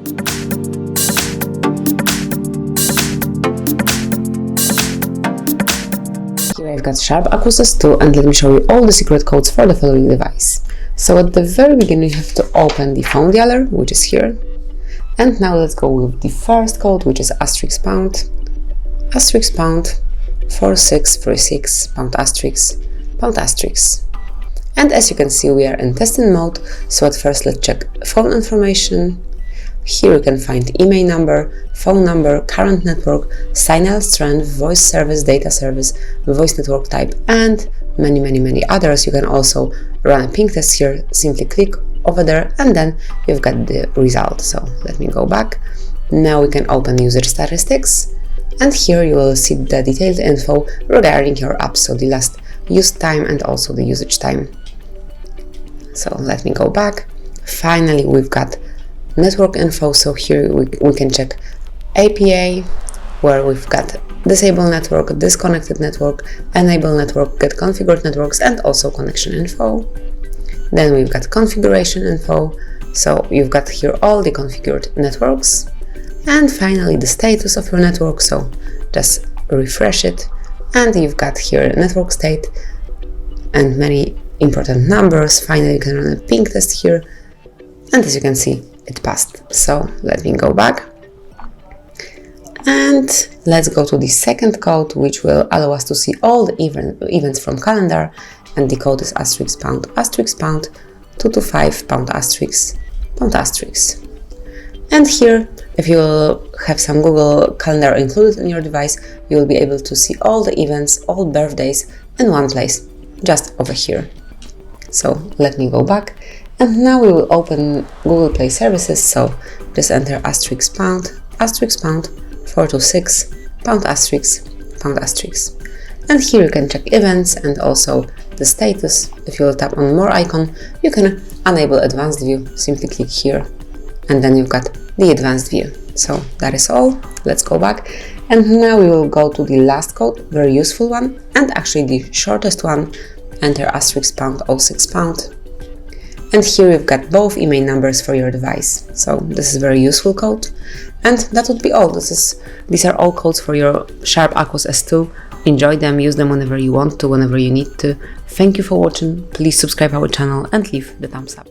Here I've got SHARP Aquos S2, and let me show you all the secret codes for the following device. So at the very beginning you have to open the phone dialer, which is here. And now let's go with the first code, which is asterisk pound 4636 pound asterisk. And as you can see, we are in testing mode. So at first let's check phone information. Here you can find IMEI number, phone number, current network, signal strength, voice service, data service, voice network type, and many others. You can also run a ping test here. Simply click over there and then you've got the result. So let me go back. Now we can open user statistics, and here you will see the detailed info regarding your app, so the last use time and also the usage time. So let me go back. Finally, we've got network info. So here we can check APA, where we've got disable network, disconnected network, enable network, get configured networks, and also connection info. Then we've got configuration info. So you've got here all the configured networks. And finally the status of your network. So just refresh it. And you've got here network state and many important numbers. Finally, you can run a ping test here. And as you can see, it passed. So let me go back. And let's go to the second code, which will allow us to see all the events from calendar. And the code is asterisk pound 225 pound asterisk. And here, if you will have some Google Calendar included in your device, you will be able to see all the events, all birthdays in one place, just over here. So let me go back. And now we will open Google Play services. So just enter asterisk pound 426 pound asterisk. And here you can check events and also the status. If you will tap on more icon, you can enable advanced view. Simply click here and then you've got the advanced view. So that is all. Let's go back. And now we will go to the last code, very useful one, and actually the shortest one. Enter asterisk pound 06 pound. And here you've got both IMEI numbers for your device. So this is a very useful code. And that would be all. These are all codes for your SHARP Aquos S2. Enjoy them, use them whenever you want to, whenever you need to. Thank you for watching. Please subscribe our channel and leave the thumbs up.